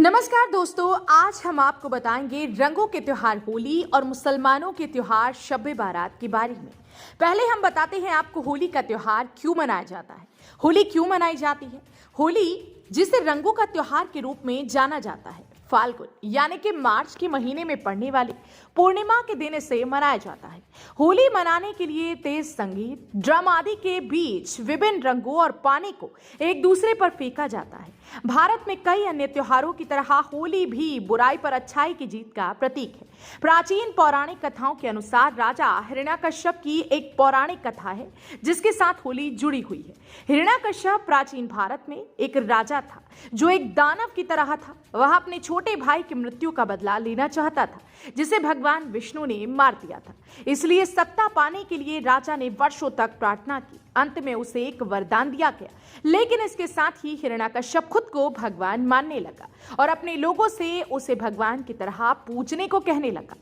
नमस्कार दोस्तों, आज हम आपको बताएंगे रंगों के त्योहार होली और मुसलमानों के त्योहार शब-ए बारात के बारे में। पहले हम बताते हैं आपको होली का त्योहार क्यों मनाया जाता है। होली क्यों मनाई जाती है? होली जिसे रंगों का त्योहार के रूप में जाना जाता है, फाल्गुन यानी कि मार्च के महीने में पड़ने वाली पूर्णिमा के दिन इसे मनाया जाता है। होली मनाने के लिए तेज संगीत, ड्रम आदि के बीच विभिन्न रंगों और पानी को एक दूसरे पर फेंका जाता है। भारत में कई अन्य त्योहारों की तरह होली भी बुराई पर अच्छाई की जीत का प्रतीक है। प्राचीन पौराणिक कथाओं के अनुसार राजा हिरण्यकश्यप की एक पौराणिक कथा है जिसके साथ होली जुड़ी हुई है। हिरण्यकश्यप प्राचीन भारत में एक राजा था जो एक दानव की तरह था। वह अपने छोटे भाई की मृत्यु का बदला लेना चाहता था जिसे भगवान विष्णु ने मार दिया था। इसलिए सत्ता पाने के लिए राजा ने वर्षों तक प्रार्थना की। अंत में उसे एक वरदान दिया गया, लेकिन इसके साथ ही हिरण्यकश्यप खुद को भगवान मानने लगा और अपने लोगों से उसे भगवान की तरह पूजने को कहने लगा।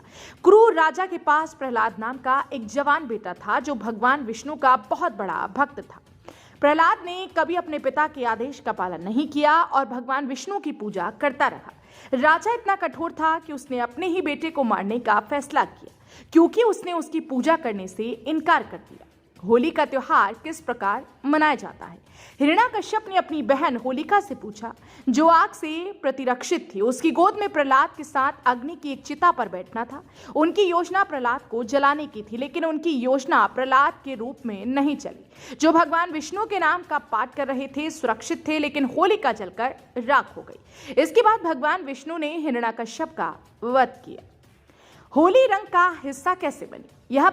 क्रूर राजा के पास प्रहलाद नाम का एक जवान बेटा था जो भगवान विष्णु का बहुत बड़ा भक्त था। प्रहलाद ने कभी अपने पिता के आदेश का पालन नहीं किया और भगवान विष्णु की पूजा करता रहा। राजा इतना कठोर था कि उसने अपने ही बेटे को मारने का फैसला किया क्योंकि उसने उसकी पूजा करने से इनकार कर दिया। होली का त्योहार किस प्रकार मनाया जाता है? हिरण्यकश्यप ने अपनी बहन होलिका से पूछा, जो आग से प्रतिरक्षित थी। उसकी गोद में प्रहलाद के साथ अग्नि की एक चिता पर बैठना था। उनकी योजना प्रहलाद को जलाने की थी, लेकिन उनकी योजना प्रहलाद के रूप में नहीं चली। जो भगवान विष्णु के नाम का पाठ कर रहे थे सुरक्षित थे, लेकिन होलिका जलकर राख हो गई। इसके बाद भगवान विष्णु ने हिरण्यकश्यप का वध किया। होली रंग का हिस्सा कैसे बनी? यह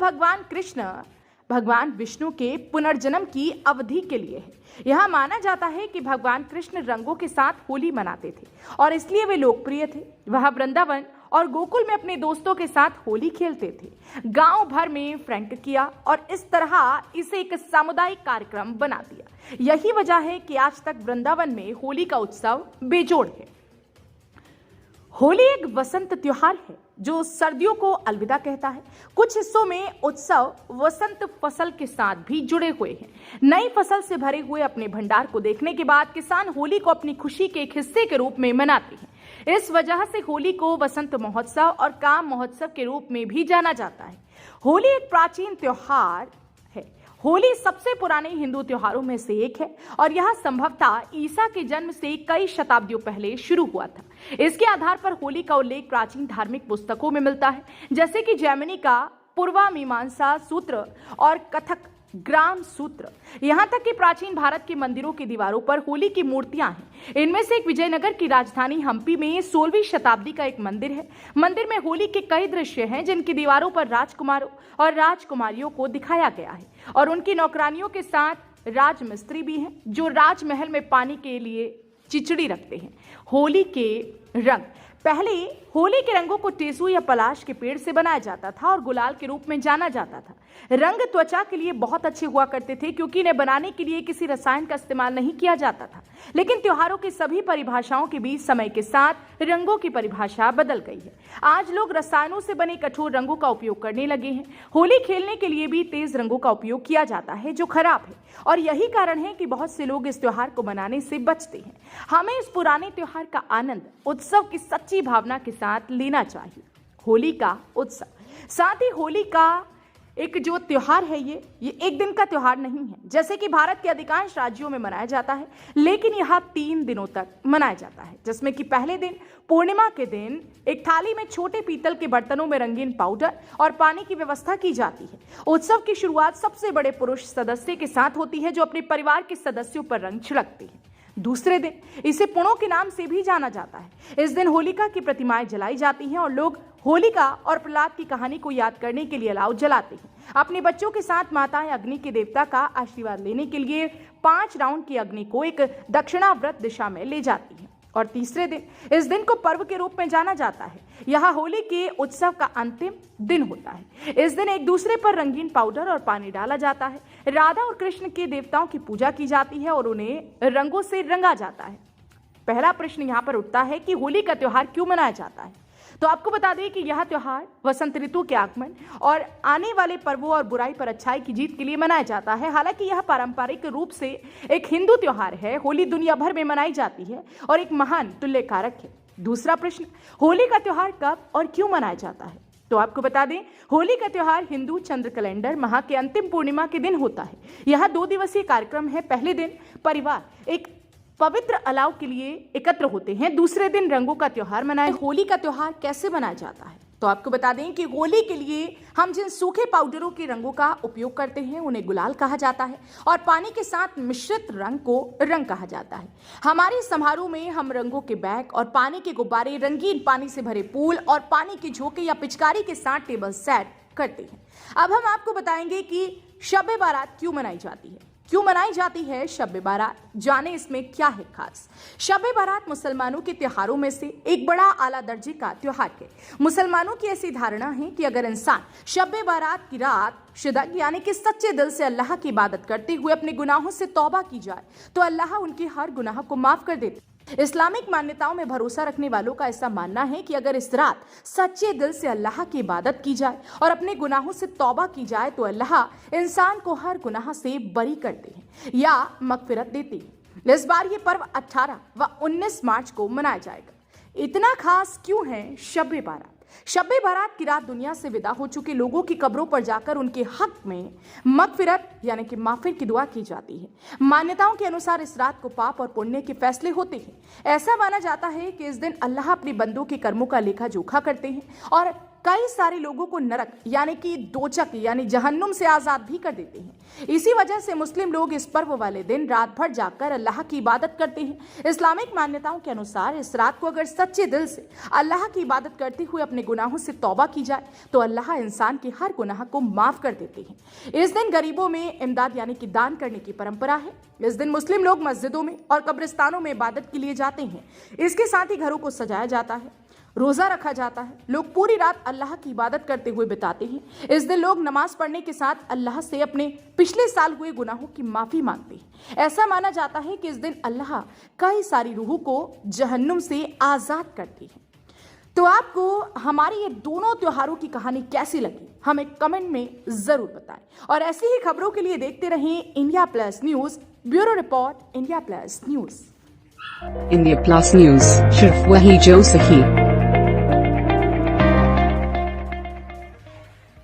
भगवान विष्णु के पुनर्जन्म की अवधि के लिए है। यह माना जाता है कि भगवान कृष्ण रंगों के साथ होली मनाते थे और इसलिए वे लोकप्रिय थे। वह वृंदावन और गोकुल में अपने दोस्तों के साथ होली खेलते थे, गांव भर में फ्रैंक किया और इस तरह इसे एक सामुदायिक कार्यक्रम बना दिया। यही वजह है कि आज तक वृंदावन में होली का उत्सव बेजोड़ है। होली एक वसंत त्योहार है जो सर्दियों को अलविदा कहता है। कुछ हिस्सों में उत्सव वसंत फसल के साथ भी जुड़े हुए हैं। नई फसल से भरे हुए अपने भंडार को देखने के बाद किसान होली को अपनी खुशी के एक हिस्से के रूप में मनाते हैं। इस वजह से होली को वसंत महोत्सव और काम महोत्सव के रूप में भी जाना जाता है। होली एक प्राचीन त्योहार है। होली सबसे पुराने हिंदू त्योहारों में से एक है और यह संभवतः ईसा के जन्म से कई शताब्दियों पहले शुरू हुआ था। इसके आधार पर होली का उल्लेख प्राचीन धार्मिक पुस्तकों में मिलता है, जैसे कि जैमिनी का पूर्वामीमांसा सूत्र और कथक ग्राम सूत्र। यहाँ तक कि प्राचीन भारत के मंदिरों की दीवारों पर होली की मूर्तियां हैं। इनमें से एक विजयनगर की राजधानी हम्पी में 16वीं शताब्दी का एक मंदिर है। मंदिर में होली के कई दृश्य हैं जिनकी दीवारों पर राजकुमारों और राजकुमारियों को दिखाया गया है और उनकी नौकरानियों के साथ राजमिस्त्री भी हैं जो राजमहल में पानी के लिए चिचड़ी रखते हैं। होली के रंग। पहले होली के रंगों को टेसू या पलाश के पेड़ से बनाया जाता था और गुलाल के रूप में जाना जाता था। रंग त्वचा के लिए बहुत अच्छे हुआ करते थे क्योंकि इन्हें बनाने के लिए किसी रसायन का इस्तेमाल नहीं किया जाता था। लेकिन त्योहारों की सभी परिभाषाओं के बीच समय के साथ रंगों की परिभाषा बदल गई है। आज लोग रसायनों से बने कठोर रंगों का उपयोग करने लगे हैं। होली खेलने के लिए भी तेज रंगों का उपयोग किया जाता है जो खराब है और यही कारण है कि बहुत से लोग इस त्योहार को मनाने से बचते हैं। हमें इस पुराने त्योहार का आनंद उत्सव की सच्ची भावना के साथ लेना चाहिए। होली का उत्सव। साथ ही होली का एक जो त्योहार है ये एक दिन का त्योहार नहीं है जैसे कि भारत के अधिकांश राज्यों में मनाया जाता है, लेकिन यह 3 दिनों तक मनाया जाता है, जिसमें कि पहले दिन पूर्णिमा के दिन एक थाली में छोटे पीतल के बर्तनों में रंगीन पाउडर और पानी की व्यवस्था की जाती है। उत्सव की शुरुआत सबसे बड़े पुरुष सदस्य के साथ होती है जो अपने परिवार के सदस्यों पर रंग छिड़कते हैं। दूसरे दिन इसे पुणों के नाम से भी जाना जाता है। इस दिन होलिका की प्रतिमाएं जलाई जाती हैं और लोग होलिका और प्रहलाद की कहानी को याद करने के लिए अलाव जलाते हैं। अपने बच्चों के साथ माताएं अग्नि के देवता का आशीर्वाद लेने के लिए 5 राउंड की अग्नि को एक दक्षिणाव्रत दिशा में ले जाती हैं। और तीसरे दिन इस दिन को पर्व के रूप में जाना जाता है। यह होली के उत्सव का अंतिम दिन होता है। इस दिन एक दूसरे पर रंगीन पाउडर और पानी डाला जाता है। राधा और कृष्ण के देवताओं की पूजा की जाती है और उन्हें रंगों से रंगा जाता है। पहला प्रश्न यहाँ पर उठता है कि होली का त्योहार क्यों मनाया जाता है? तो आपको बता दें कि यह त्योहार वसंत ऋतु के आगमन और आने वाले पर्वों और बुराई पर अच्छाई की जीत के लिए मनाया जाता है। हालांकि यह पारंपरिक रूप से एक हिंदू त्योहार है। होली दुनिया भर में मनाई जाती है और एक महान तुल्य कारक है। दूसरा प्रश्न, होली का त्योहार कब और क्यों मनाया जाता है? तो आपको बता दें, होली का त्योहार हिंदू चंद्र कैलेंडर माह के अंतिम पूर्णिमा के दिन होता है। यह 2 दिवसीय कार्यक्रम है। पहले दिन परिवार एक पवित्र अलाव के लिए एकत्र होते हैं, दूसरे दिन रंगों का त्योहार मनाया। होली का त्योहार कैसे मनाया जाता है? तो आपको बता दें कि होली के लिए हम जिन सूखे पाउडरों के रंगों का उपयोग करते हैं उन्हें गुलाल कहा जाता है और पानी के साथ मिश्रित रंग को रंग कहा जाता है। हमारे समारोह में हम रंगों के बैग और पानी के गुब्बारे, रंगीन पानी से भरे पूल और पानी के झोंके या पिचकारी के साथ टेबल सेट करते हैं। अब हम आपको बताएंगे कि शब-ए बारात क्यों मनाई जाती है। क्यों मनाई जाती है शब-ए बारात, जाने इसमें क्या है खास। शब-ए बारात मुसलमानों के त्योहारों में से एक बड़ा आला दर्जे का त्योहार है। मुसलमानों की ऐसी धारणा है कि अगर इंसान शब-ए बारात की रात शिदक यानी कि सच्चे दिल से अल्लाह की इबादत करते हुए अपने गुनाहों से तौबा की जाए तो अल्लाह उनके हर गुनाह को माफ कर देते। इस्लामिक मान्यताओं में भरोसा रखने वालों का ऐसा मानना है कि अगर इस रात सच्चे दिल से अल्लाह की इबादत की जाए और अपने गुनाहों से तौबा की जाए तो अल्लाह इंसान को हर गुनाह से बरी करते हैं या मगफिरत देते हैं। इस बार ये पर्व 18 व 19 मार्च को मनाया जाएगा। इतना खास क्यों है शब-ए बारात? शब-ए बारात की रात दुनिया से विदा हो चुके लोगों की कब्रों पर जाकर उनके हक में मगफिरत यानी कि माफिर की दुआ की जाती है। मान्यताओं के अनुसार इस रात को पाप और पुण्य के फैसले होते हैं। ऐसा माना जाता है कि इस दिन अल्लाह अपने बंदों के कर्मों का लेखा जोखा करते हैं और कई सारे लोगों को नरक यानी कि दोजख यानी जहन्नुम से आजाद भी कर देते हैं। इसी वजह से मुस्लिम लोग इस पर्व वाले दिन रात भर जाकर अल्लाह की इबादत करते हैं। इस्लामिक मान्यताओं के अनुसार इस रात को अगर सच्चे दिल से अल्लाह की इबादत करते हुए अपने गुनाहों से तौबा की जाए तो अल्लाह इंसान के हर गुनाह को माफ कर देते हैं। इस दिन गरीबों में इमदाद यानी कि दान करने की परंपरा है। इस दिन मुस्लिम लोग मस्जिदों में और कब्रिस्तानों में इबादत के लिए जाते हैं। इसके साथ ही घरों को सजाया जाता है, रोजा रखा जाता है। लोग पूरी रात अल्लाह की इबादत करते हुए बिताते हैं। इस दिन लोग नमाज पढ़ने के साथ अल्लाह से अपने पिछले साल हुए गुनाहों की माफी मांगते हैं। ऐसा माना जाता है कि इस दिन अल्लाह कई सारी रूहों को जहन्नुम से आजाद करती है। तो आपको हमारी ये दोनों त्योहारों की कहानी कैसी लगी हमें कमेंट में जरूर बताएं और ऐसी ही खबरों के लिए देखते रहें India plus news. Bureau report, India plus news. India plus news, सिर्फ वही जो सही।